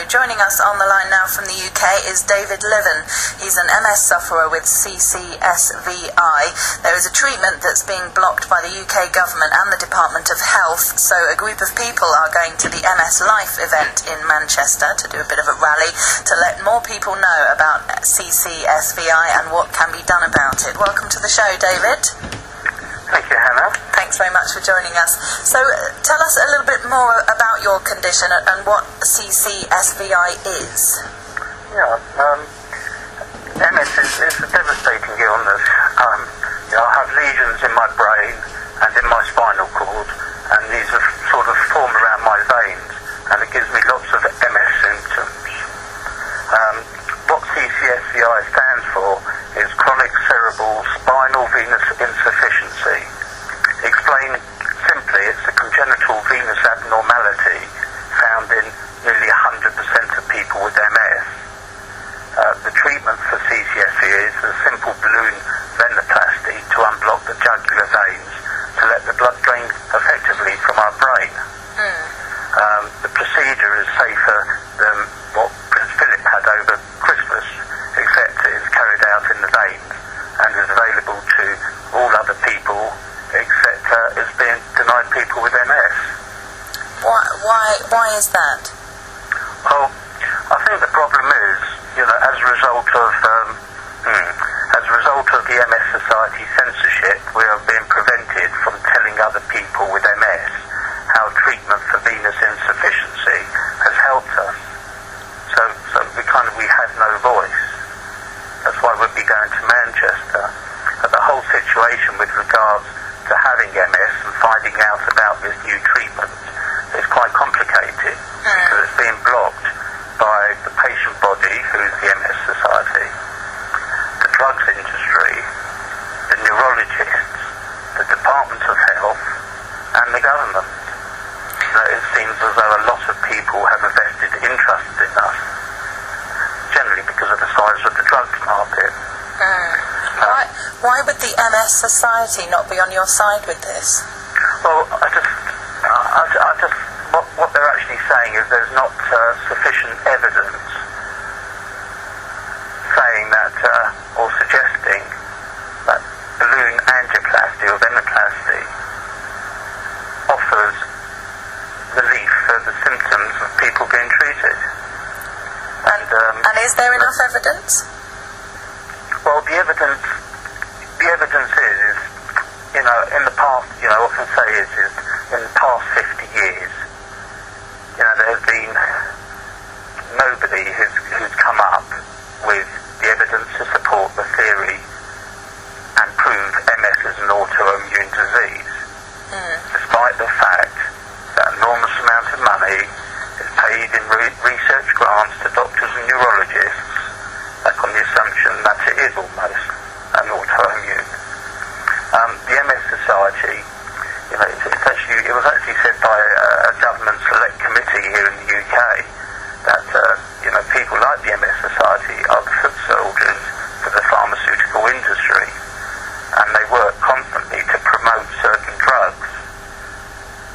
Joining us on the line now from the UK is David Liven. He's an MS sufferer with CCSVI. There is a treatment that's being blocked by the UK government and the Department of Health, so a group of people are going to the MS Life event in Manchester to do a bit of a rally to let more people know about CCSVI and what can be done about it. Welcome to the show, David. Thank you, Hannah. Thanks very much for joining us. So tell us a little bit more about your condition and what CCSVI is. Yeah, MS is a devastating illness. I have lesions in my brain and in my spinal cord, and these are sort of form around my veins, and it gives me lots of MS symptoms. What CCSVI stands for is chronic cerebral spinal venous insufficiency. Explained simply, it's a congenital venous abnormality found in nearly 100% of people with MS. The treatment for CCSVI is a simple balloon venoplasty to unblock the jugular veins to let the blood drain effectively from our brain. The procedure is safer than what Prince Philip had over Christmas, except it is carried out in the veins and is available to all other people, except it's being denied people with MS. Why is that? Well, I think the problem is, as a result of the MS Society censorship, we are being prevented from telling other people with MS how treatment for venous insufficiency has helped us. So we have no voice. That's why we'll be going to Manchester. But the whole situation with regards to having MS and finding out about this new treatment is quite complicated because it's being blocked by the patient body, who is the MS Society, the drugs industry, the neurologists, the Department of Health, and the government. It seems as though a lot of people have a vested interest in us, generally because of the size of the drugs market. Why would the MS Society not be on your side with this? Well, what they're actually saying is there's not sufficient evidence saying that, or suggesting that balloon angioplasty or venoplasty offers relief for the symptoms of people being treated. And is there enough evidence? Well, the evidence is, in the past, I often say is in the past 50 years, there has been nobody who's come up with the evidence to support the theory and prove MS is an autoimmune disease, despite the fact that enormous amount of money is paid in research grants to doctors and neurologists, on the assumption that it is almost an autoimmune. The MS Society, it was actually said by a government select committee here in the UK that people like the MS Society are the foot soldiers for the pharmaceutical industry, and they work constantly to promote certain drugs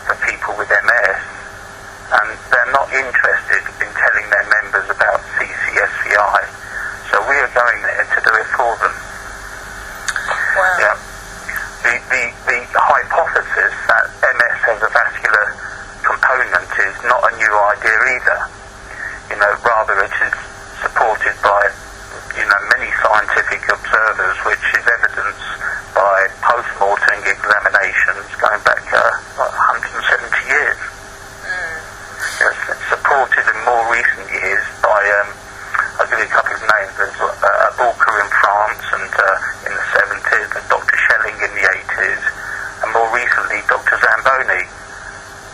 for people with MS, and they're not interested in telling their members about CCSVI. So we are going there to do it for them. Wow. Yeah. The hypothesis that MS has a vascular component is not a new idea either. Rather it is supported by, many scientific observers, which is evidenced by post-mortem examinations going back 170 years. It's supported in more recent years by, I'll give you a couple of names. There's Bulker in France and in the 70s, and Dr. Schelling in the 80s, and more recently Dr. Zamboni,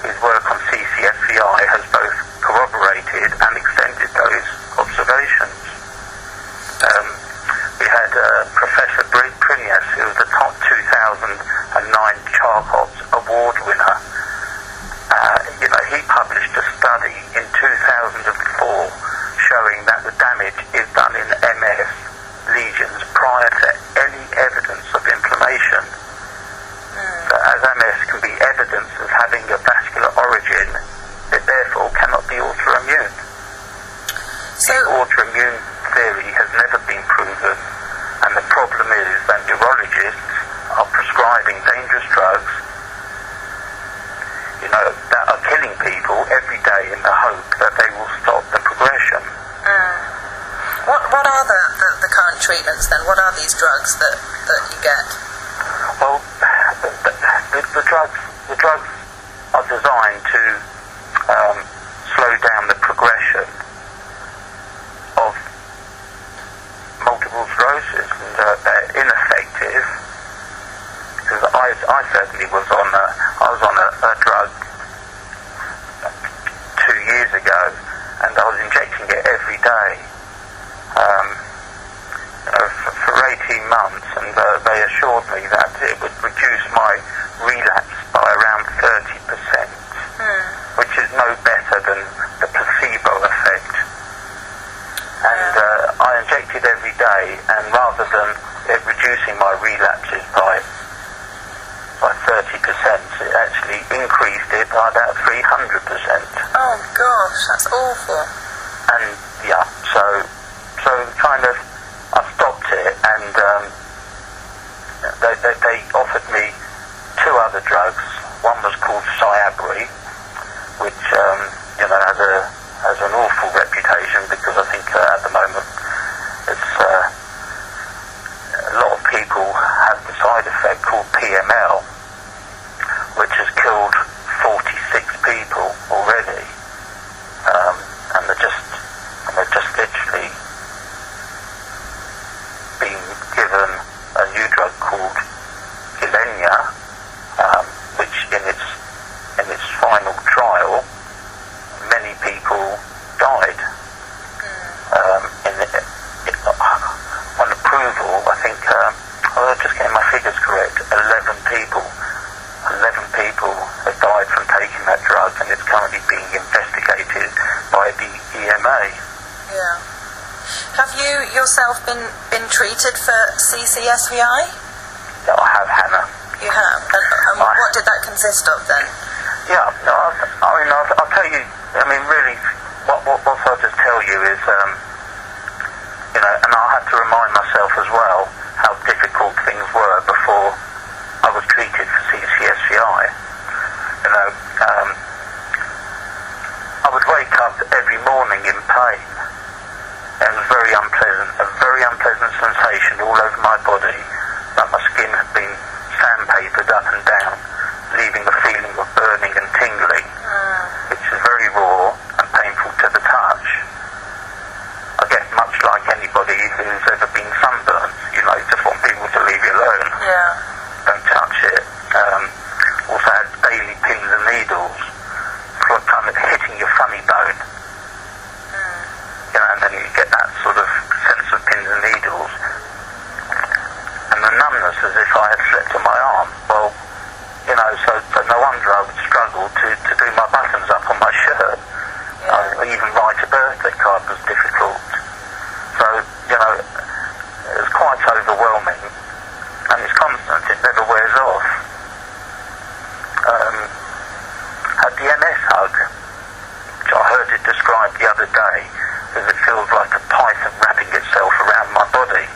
whose work on CCSVI has both corroborated and extended those observations. We had Professor Prinias, who was the top 2009 Charcot's Award winner. He published a study in 2004 showing that the damage is done in MS lesions prior to any evidence of inflammation. So as MS can be evidence of having a vascular origin, it therefore cannot be autoimmune. So, the autoimmune theory has never been proven, and the problem is that neurologists are prescribing dangerous drugs, that are killing people every day in the hope that they will stop the progression. What are the current treatments then? What are these drugs that you get? Well, the drugs are designed to slow down the progression of multiple sclerosis, and they're ineffective. Because I certainly was on a drug 2 years ago, and I was injecting it every day for 18 months, and they assured me that it would reduce my relapse by around 30%, which is no better than the placebo effect. And I injected every day, and rather than it reducing my relapses by 30%, it actually increased it by about 300%. Oh gosh, that's awful. And yeah, so kind of I stopped it, and they offered me 2 other drugs. One was called Cyabri, which has an awful reputation, because I think at the moment it's a lot of people have the side effect called PML, which has killed 46 people already, and they're just literally being given a new drug called Gilenya, which in its final trial, many people died. On approval, I think, I'm just getting my figures correct, 11 people have died from taking that drug, and it's currently being investigated by the EMA. Yeah. Have you yourself been treated for CCSVI? Yeah, I have, Hannah. You have? And what did that consist of then? Yeah, no, I'll tell you, really, what I'll just tell you is, and I'll have to remind myself as well how difficult things were before I was treated for CCSVI. I would wake up every morning in pain. It was a very unpleasant sensation all over my body, like my skin had been sandpapered up and down, leaving a feeling of burning and tingling, which is very raw and painful to the touch. I guess much like anybody who's ever been sunburned, you just want people to leave you alone. Yeah. Don't touch it. Also had daily pins and needles, kind of hitting your funny bone. And then you get that sort of sense of pins and needles, and the numbness as if I had slipped on my arm. Well, so no wonder I would struggle to do my buttons up on my shirt. Yeah. Even write a birthday card was difficult. So, it was quite overwhelming, and it's constant, it never wears off. Had the MS hug, which I heard it described the other day, as it feels like a python wrapping itself around my body,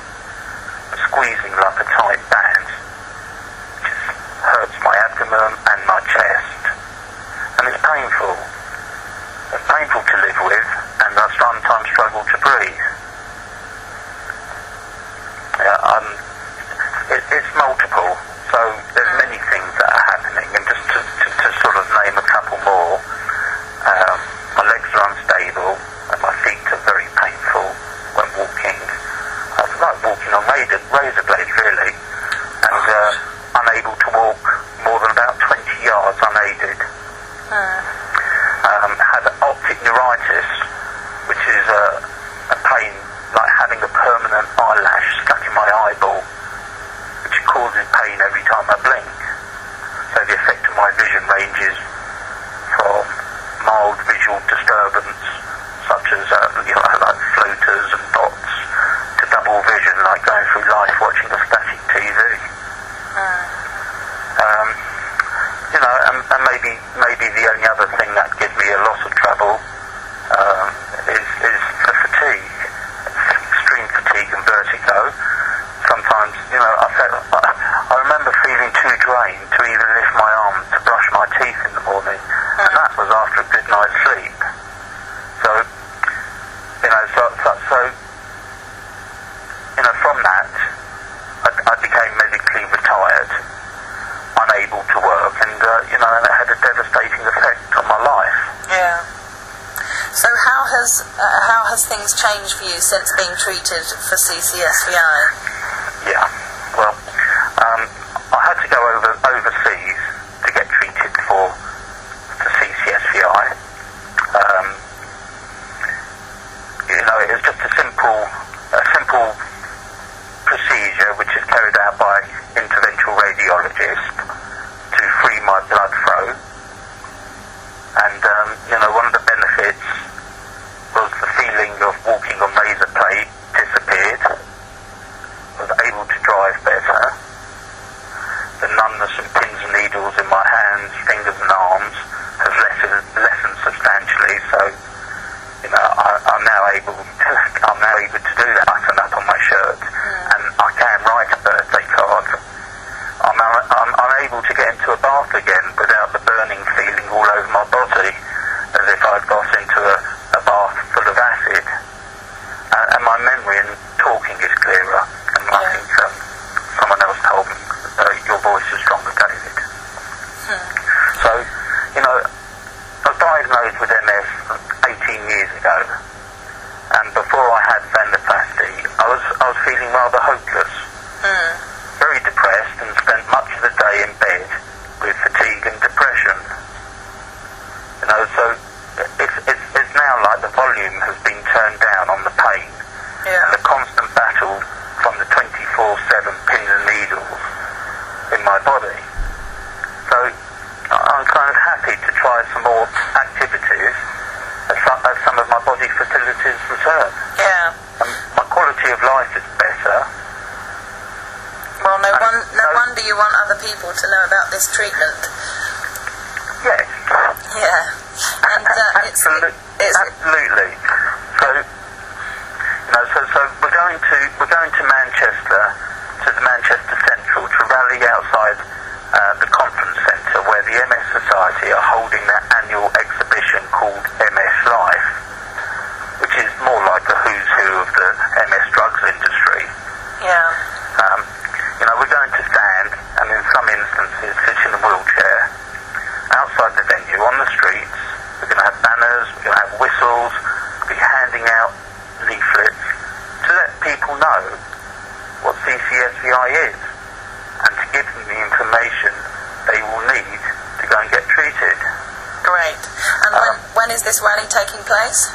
squeezing like a tight band. It just hurts my abdomen and my chest, and it's painful. It's painful to live with, and I sometimes struggle to breathe. It's multiple, so there's many things that are happening, and just to sort of name a couple more, my legs are unstable, and my feet are very painful when walking. It's like walking on razor blades, really, and unable to walk more than about 20 yards unaided. Had optic neuritis, which is a pain like having a permanent eyelash stuck in my eyeball, which causes pain every time I blink. So the effect of my vision ranges from mild visual disturbance, such as like floaters and dots, to double vision, like going through life watching a static TV. And maybe the only other thing that gives me a lot of trouble is the fatigue. from that, I became medically retired, unable to work, and and it had a devastating effect on my life. Yeah. So how has things changed for you since being treated for CCSVI? Yeah. Well, I had to go overseas to get treated for CCSVI. It was just a simple procedure which is carried out by interventional radiologist to free my blood flow. And one of the benefits was the feeling of walking on razor blade disappeared. I was able to drive better. The numbness and pins and needles in my hands, fingers and arms has lessened substantially. So, I'm now able to do that. Button up on my shirt, and I can write a birthday card. I'm able to get into a bath again without the burning feeling all over my body, as if I'd got into a bath full of acid. And my memory and talking is clearer. And I think someone else told me, your voice is stronger, David. So, I was diagnosed with MS 18 years ago, and before I had venoplasty, I was feeling rather hopeless, very depressed, and spent much of the day in bed with fatigue and depression. So it's now like the volume has been turned down on the pain, and the constant battle from the 24/7 pins and needles in my body. So I'm kind of happy to try some more activities as some of my body facilities return. Yeah. And my quality of life is better. Well, no wonder you want other people to know about this treatment. Yes. Yeah. And absolutely. So we're going to Manchester, to the Manchester Central, to rally outside the conference centre where the MS Society are holding their annual exhibition called MS Life, which is more like a who's who of the MS drugs industry. Yeah. We're going to stand, and in some instances sit in a wheelchair outside the venue on the streets. We're going to have banners, we're going to have whistles, we'll be handing out leaflets to let people know what CCSVI is, and to give them the information they will need to go and get treated. Great. And when is this rally taking place?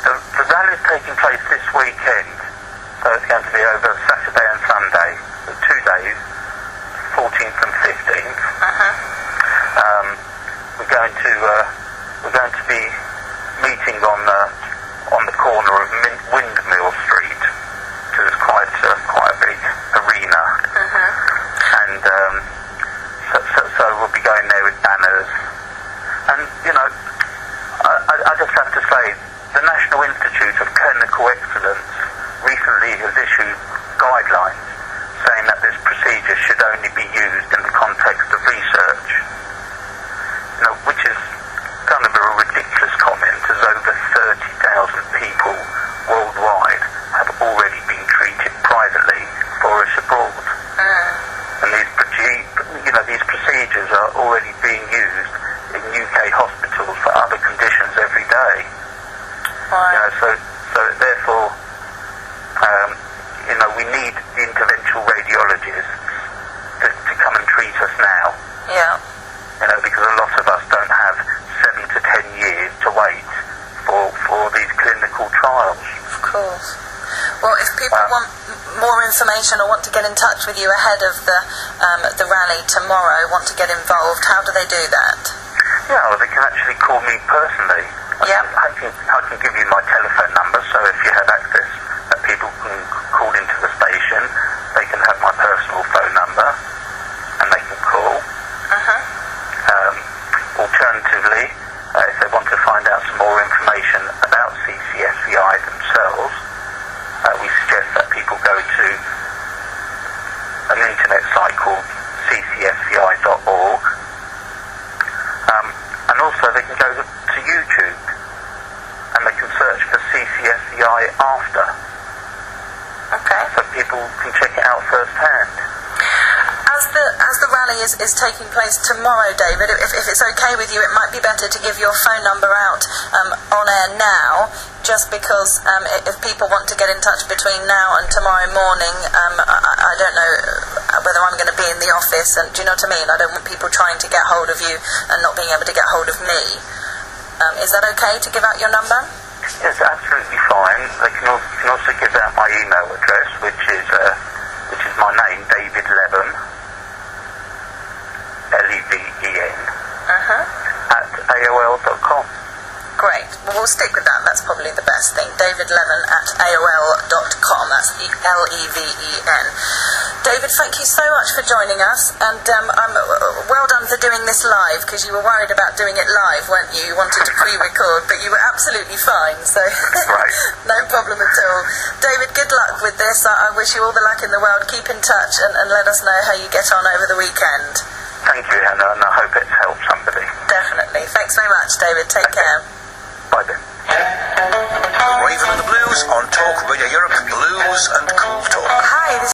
The rally is taking place this weekend, so it's going to be over Saturday and Sunday, 2 days, 14th and 15th. We're going to be meeting on the corner of Windmill Street, because it's quite a big arena, and so we'll be going there with banners. And I just have to say, the National Institute of Clinical Excellence recently has issued guidelines saying that this procedure should only be used in the context of research, which is kind of a ridiculous comment, as over 30,000 people worldwide have already been treated privately for us abroad. And these procedures are already being used in UK hospitals for other conditions every day. So therefore, we need the interventional radiologists to come and treat us now. Yeah. Because a lot of us don't have 7 to 10 years to wait for these clinical trials. Of course. Well, if people want more information or want to get in touch with you ahead of the rally tomorrow, want to get involved, how do they do that? Yeah, well, they can actually call me personally. I can give you my telephone number, so if you have access, people can call into the station. They can have my personal phone number, and they can call. Alternatively, if they want to find out some more information about CCSVI themselves, we suggest that people go to an internet site called CCSVI.org, and also they can go to YouTube, and they can search for CCSVI CCSVI after. Okay. So people can check it out firsthand. As the rally is taking place tomorrow, David, if it's okay with you, it might be better to give your phone number out on air now, just because if people want to get in touch between now and tomorrow morning, I don't know whether I'm going to be in the office, and do you know what I mean? I don't want people trying to get hold of you and not being able to get hold of me. Is that okay to give out your number? Yes, absolutely fine. You can also give out my email address, which is my name, David Leven, Leven, at AOL.com. Great. Well, we'll stick with that. That's probably the best thing. David Leven at AOL.com. That's Leven. David, thank you so much for joining us, and well done for doing this live, because you were worried about doing it live, weren't you? You wanted to pre-record, but you were absolutely fine, so Right. no problem at all. David, good luck with this. I wish you all the luck in the world. Keep in touch and let us know how you get on over the weekend. Thank you, Hannah, and I hope it's helped somebody. Definitely. Thanks very much, David. Take care. Bye then. Raven and the Blues on Talk Radio Europe, Blues and Cool